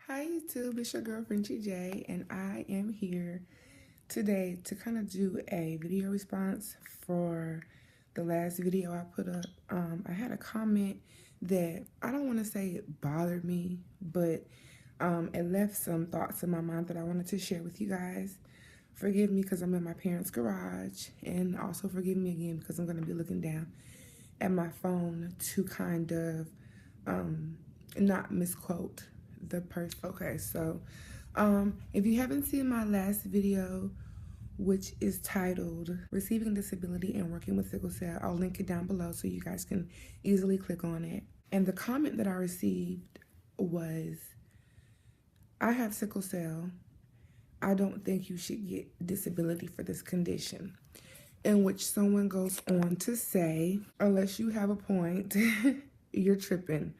Hi YouTube, it's your girlfriend GJ, and I am here today to kind of do a video response for the last video I put up. I had a comment that I don't want to say it bothered me, but it left some thoughts in my mind that I wanted to share with you guys. Forgive me because I'm in my parents' garage, and also forgive me again because I'm going to be looking down at my phone to kind of not misquote the person. Okay, so if you haven't seen my last video, which is titled Receiving Disability and Working with Sickle Cell, I'll link it down below so you guys can easily click on it. And the comment that I received was, I have sickle cell. I don't think you should get disability for this condition. In which someone goes on to say, unless you have a point, you're tripping.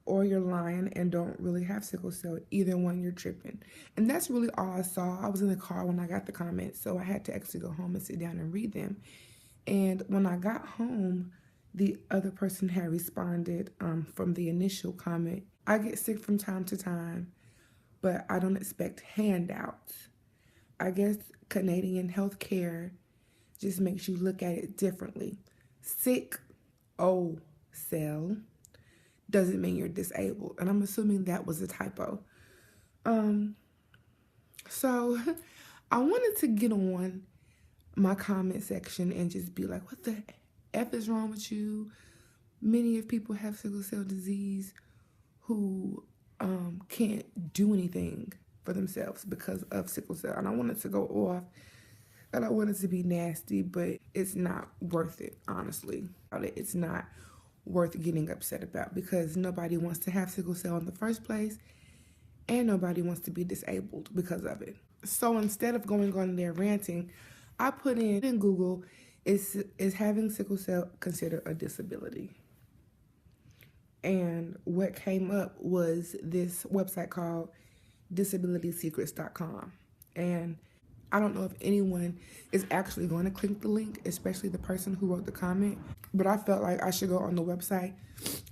Or you're lying and don't really have sickle cell. Either one, you're tripping. And that's really all I saw. I was in the car when I got the comments, so I had to actually go home and sit down and read them. And when I got home, the other person had responded from the initial comment. I get sick from time to time, but I don't expect handouts. I guess Canadian healthcare just makes you look at it differently. Sickle cell doesn't mean you're disabled. And I'm assuming that was a typo. So I wanted to get on my comment section and just be like, what the F is wrong with you? Many of people have sickle cell disease who can't do anything for themselves because of sickle cell. And I wanted to go off and I wanted to be nasty, but it's not worth it, honestly. It's not worth getting upset about because nobody wants to have sickle cell in the first place and nobody wants to be disabled because of it. So instead of going on there ranting, I put in Google, is having sickle cell considered a disability? And what came up was this website called disabilitysecrets.com. And I don't know if anyone is actually going to click the link, especially the person who wrote the comment, but I felt like I should go on the website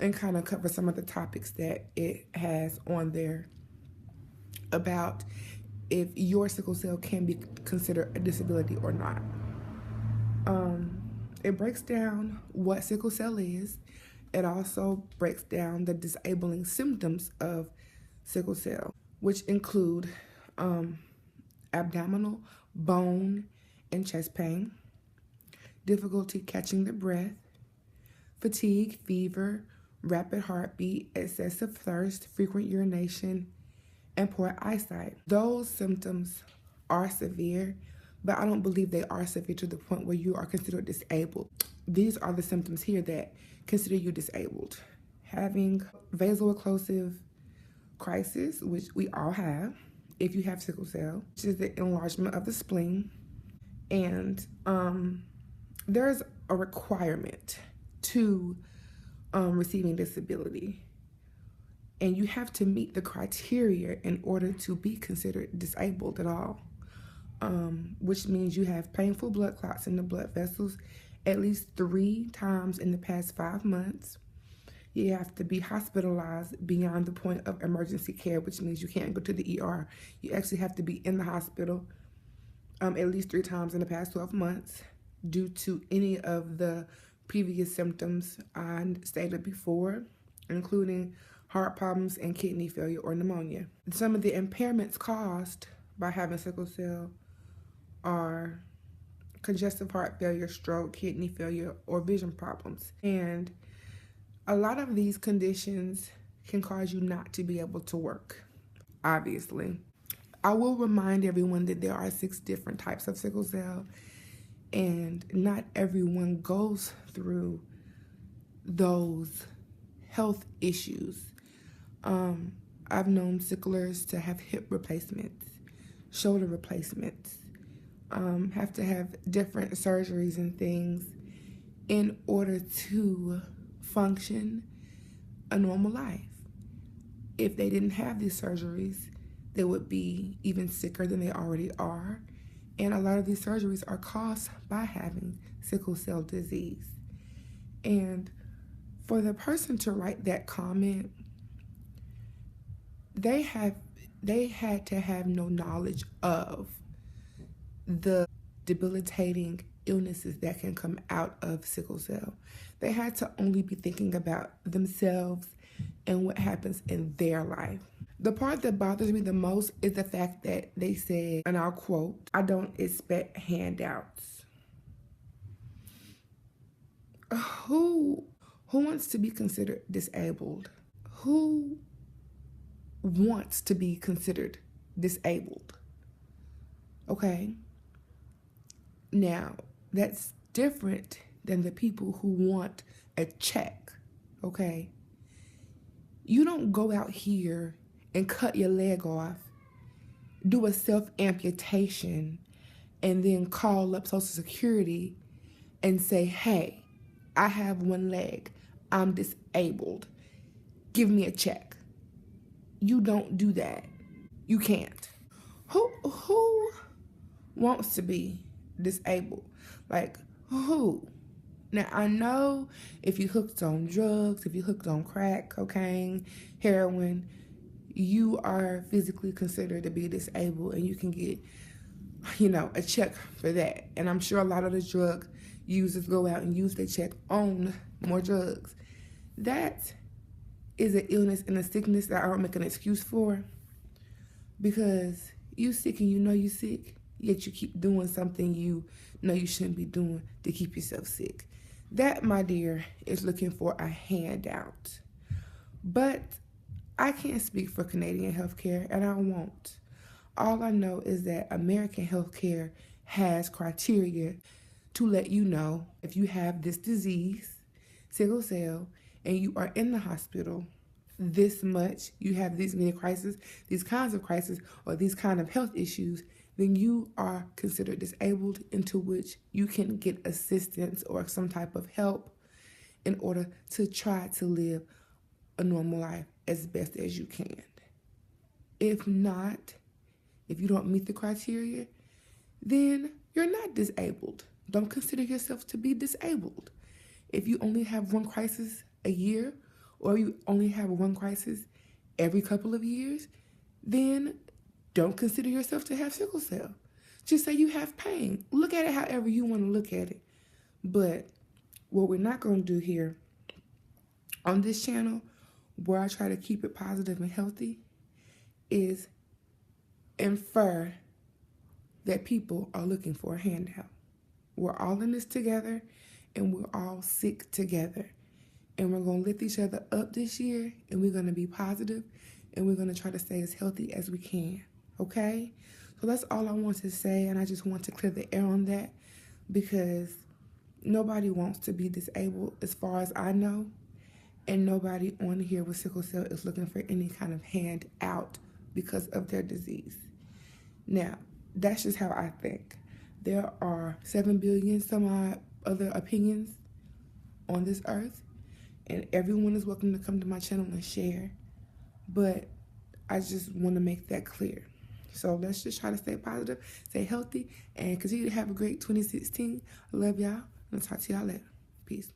and kind of cover some of the topics that it has on there about if your sickle cell can be considered a disability or not. It breaks down what sickle cell is. It also breaks down the disabling symptoms of sickle cell, which include abdominal, bone, and chest pain, difficulty catching the breath, fatigue, fever, rapid heartbeat, excessive thirst, frequent urination, and poor eyesight. Those symptoms are severe, but I don't believe they are severe to the point where you are considered disabled. These are the symptoms here that consider you disabled. Having vaso-occlusive crisis, which we all have, if you have sickle cell, which is the enlargement of the spleen. And there's a requirement to receiving disability. And you have to meet the criteria in order to be considered disabled at all. Which means you have painful blood clots in the blood vessels at least 3 times in the past 5 months. You have to be hospitalized beyond the point of emergency care, which means you can't go to the ER. You actually have to be in the hospital at least 3 times in the past 12 months due to any of the previous symptoms I stated before, including heart problems and kidney failure or pneumonia. Some of the impairments caused by having sickle cell are congestive heart failure, stroke, kidney failure, or vision problems. And a lot of these conditions can cause you not to be able to work, obviously. I will remind everyone that there are 6 different types of sickle cell, and not everyone goes through those health issues. I've known sicklers to have hip replacements, shoulder replacements, have to have different surgeries and things in order to function a normal life. If they didn't have these surgeries, they would be even sicker than they already are. And a lot of these surgeries are caused by having sickle cell disease. And for the person to write that comment, they have they had to have no knowledge of the debilitating illnesses that can come out of sickle cell. They had to only be thinking about themselves and what happens in their life. The part that bothers me the most is the fact that they said, and I'll quote, "I don't expect handouts." Who wants to be considered disabled? Who wants to be considered disabled? Okay. Now, that's different than the people who want a check, okay? You don't go out here and cut your leg off, do a self-amputation, and then call up Social Security and say, "Hey, I have one leg. I'm disabled. Give me a check." You don't do that. You can't. Who wants to be disabled? Like, who? Now, I know if you're hooked on drugs, if you're hooked on crack, cocaine, heroin, you are physically considered to be disabled, and you can get, a check for that. And I'm sure a lot of the drug users go out and use their check on more drugs. That is an illness and a sickness that I don't make an excuse for, because you sick and you know you sick, yet you keep doing something you know you shouldn't be doing to keep yourself sick. That, my dear, is looking for a handout. But I can't speak for Canadian healthcare, and I won't. All I know is that American healthcare has criteria to let you know if you have this disease, sickle cell, and you are in the hospital this much, you have these many crises, these kinds of crises, or these kind of health issues, then you are considered disabled, into which you can get assistance or some type of help in order to try to live a normal life as best as you can. If not, if you don't meet the criteria, then you're not disabled. Don't consider yourself to be disabled. If you only have one crisis a year, or you only have one crisis every couple of years, then don't consider yourself to have sickle cell. Just say you have pain. Look at it however you want to look at it. But what we're not going to do here on this channel, where I try to keep it positive and healthy, is infer that people are looking for a handout. We're all in this together, and we're all sick together. And we're going to lift each other up this year, and we're going to be positive, and we're going to try to stay as healthy as we can, okay? So that's all I want to say, and I just want to clear the air on that, because nobody wants to be disabled as far as I know, and nobody on here with sickle cell is looking for any kind of handout because of their disease. Now, that's just how I think. There are 7 billion some odd other opinions on this earth, and everyone is welcome to come to my channel and share, but I just want to make that clear. So let's just try to stay positive, stay healthy, and continue to have a great 2016. I love y'all, and I'll talk to y'all later. Peace.